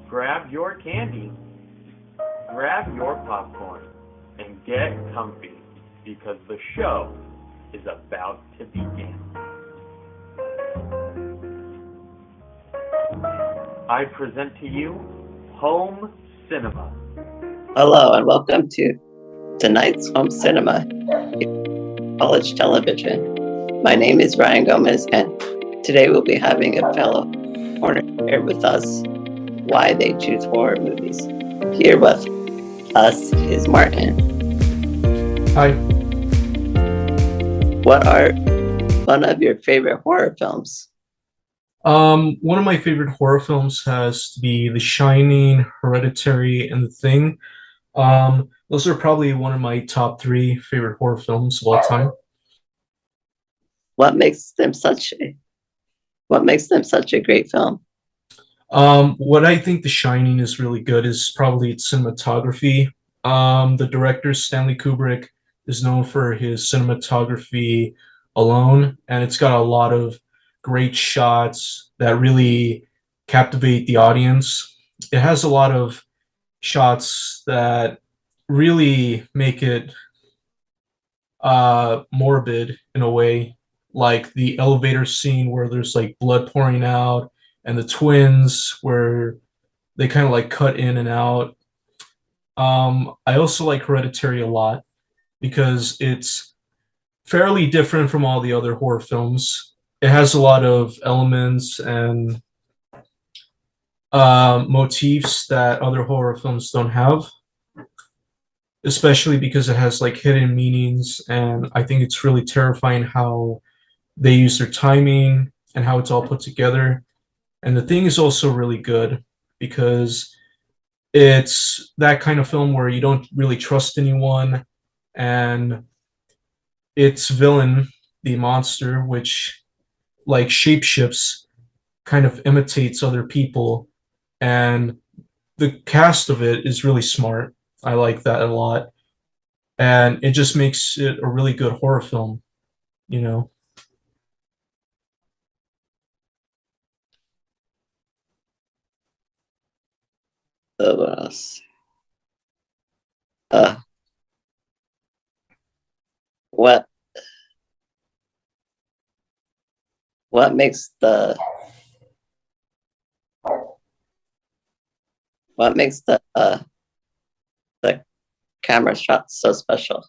grab your candy, grab your popcorn, and get comfy because the show is about to begin. I present to you Home Cinema. Hello and welcome to tonight's Home Cinema, college television. My name is Ryan Gomez, and today we'll be having a fellow foreigner here with us why they choose horror movies. Here with us is Martin. Hi. What are one of your favorite horror films? One of my favorite horror films has to be The Shining, Hereditary, and The Thing. Those are probably one of my top 3 favorite horror films of all time. What makes them such a great film? What I think The Shining is really good is probably its cinematography. The director, Stanley Kubrick, is known for his cinematography alone, and it's got a lot of great shots that really captivate the audience. It has a lot of shots that really make it morbid in a way, like the elevator scene where there's like blood pouring out, and the twins where they kind of like cut in and out. I also like Hereditary a lot because it's fairly different from all the other horror films. It has a lot of elements and motifs that other horror films don't have, especially because it has like hidden meanings, and I think it's really terrifying how they use their timing and how it's all put together. And The Thing is also really good because it's that kind of film where you don't really trust anyone, and its villain, the monster, which like shapeshifts, kind of imitates other people, and the cast of it is really smart. I like that a lot, and it just makes it a really good horror film, you know. What else? What makes the the camera shots so special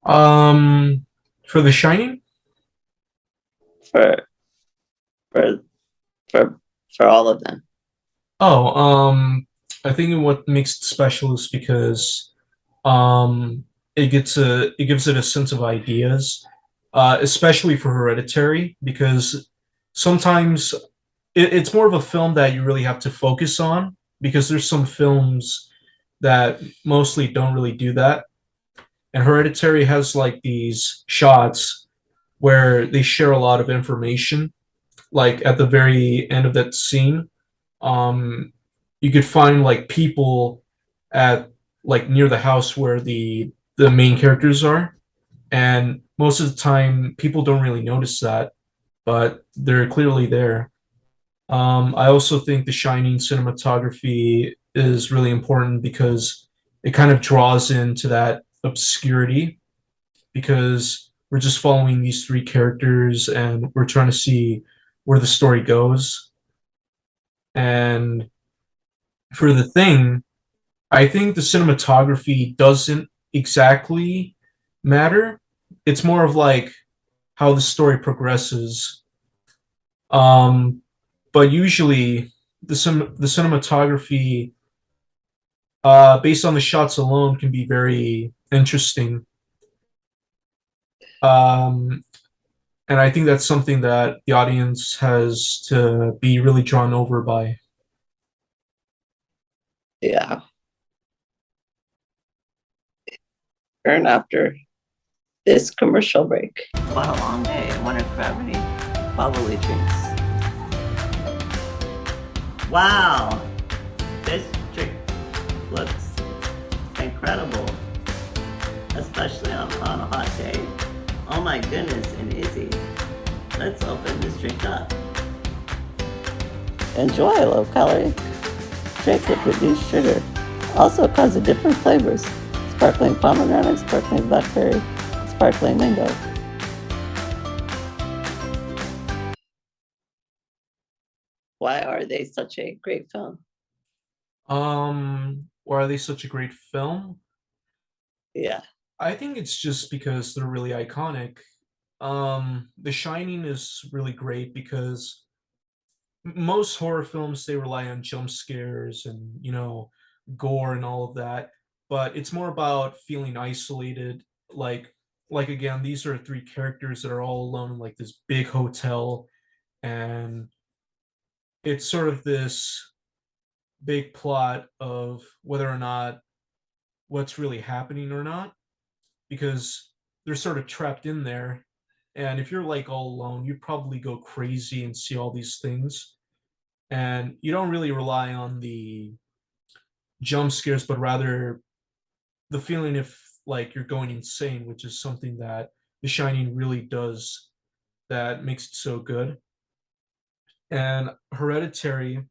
For The Shining, for for for all of them? I think what makes it special is because it gives it a sense of ideas, especially for Hereditary, because sometimes it's more of a film that you really have to focus on, because there's some films that mostly don't really do that. And Hereditary has like these shots where they share a lot of information. Like at the very end of that scene, um, you could find like people at like near the house where the main characters are, and most of the time people don't really notice that, but they're clearly there. I also think the Shining cinematography is really important because it kind of draws into that obscurity, because we're just following these 3 characters and we're trying to see where the story goes. And for The Thing, I think the cinematography doesn't exactly matter. It's more of like how the story progresses. But usually the cinematography, based on the shots alone, can be very interesting. Um, and I think that's something that the audience has to be really drawn over by. Yeah. Turn after this commercial break. What a long day. I wonder if I have any bubbly drinks. Wow, this drink looks incredible, especially on a hot day. Oh my goodness, and Izzy, let's open this drink up. Enjoy, low calorie. chocolate reduced sugar also comes in different flavors: sparkling pomegranate, sparkling blackberry, sparkling mango. Why are they such a great film? Why are they such a great film? Yeah, I think it's just because they're really iconic. The Shining is really great because most horror films they rely on jump scares and gore and all of that, but it's more about feeling isolated. Like again, these are three characters that are all alone in like this big hotel, and it's sort of this big plot of whether or not what's really happening or not, because they're sort of trapped in there. And if you're like all alone, you probably go crazy and see all these things. And you don't really rely on the jump scares, but rather the feeling if like you're going insane, which is something that The Shining really does that makes it so good. And Hereditary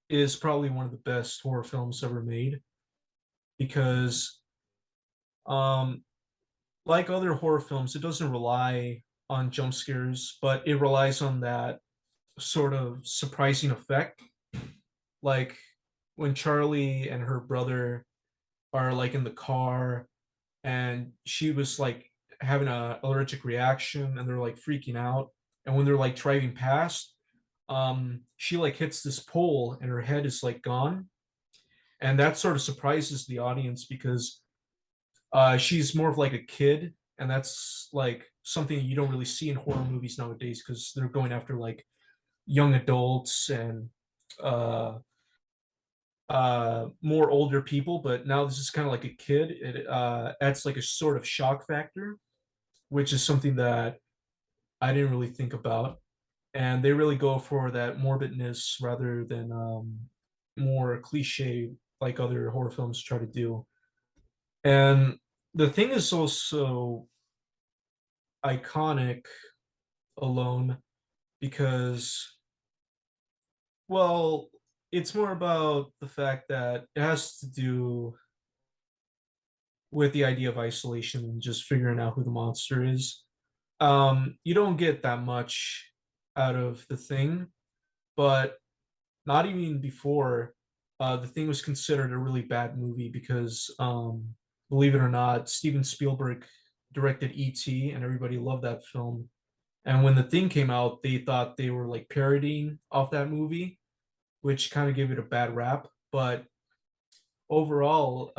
is probably one of the best horror films ever made because um like other horror films, it doesn't rely on jump scares, but it relies on that sort of surprising effect. Like when Charlie and her brother are like in the car and she was like having a allergic reaction and they're like freaking out. And when they're like driving past, she like hits this pole and her head is like gone. And that sort of surprises the audience because she's more of like a kid, and that's like something you don't really see in horror movies nowadays because they're going after like young adults and uh more older people, but now this is kind of like a kid. It adds like a sort of shock factor, which is something that I didn't really think about. And they really go for that morbidness rather than more cliche like other horror films try to do. And the thing is also iconic alone because, well, it's more about the fact that it has to do with the idea of isolation and just figuring out who the monster is. You don't get that much out of The Thing, but not even before, The Thing was considered a really bad movie because, believe it or not, Steven Spielberg directed E.T. and everybody loved that film. And when The Thing came out, they thought they were like parodying off that movie, which kind of gave it a bad rap. But overall,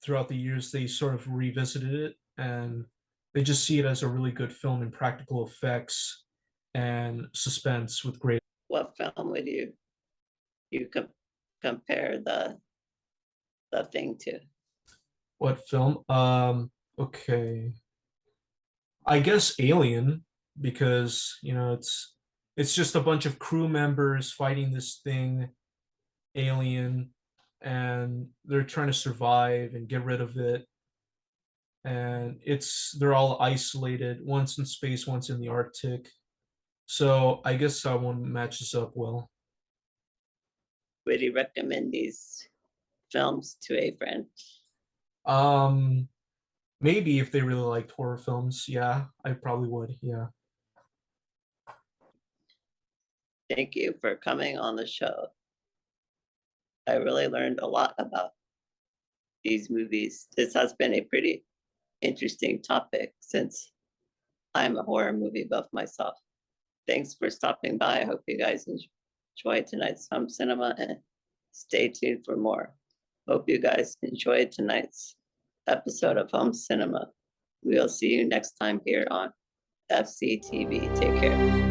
throughout the years, they sort of revisited it and they just see it as a really good film in practical effects and suspense with great. what film would you compare the thing to? What film? Okay. I guess Alien, because it's just a bunch of crew members fighting this thing, alien, and they're trying to survive and get rid of it. And they're all isolated, once in space, once in the Arctic. So I guess that one matches up well. Would you recommend these films to a friend? Um, Maybe if they really liked horror films, yeah, I probably would. Yeah. Thank you for coming on the show. I really learned a lot about these movies. This has been a pretty interesting topic since I'm a horror movie buff myself. Thanks for stopping by. I hope you guys enjoyed tonight's home cinema and stay tuned for more. Hope you guys enjoyed tonight's episode of Home Cinema. We'll see you next time here on FCTV. Take care.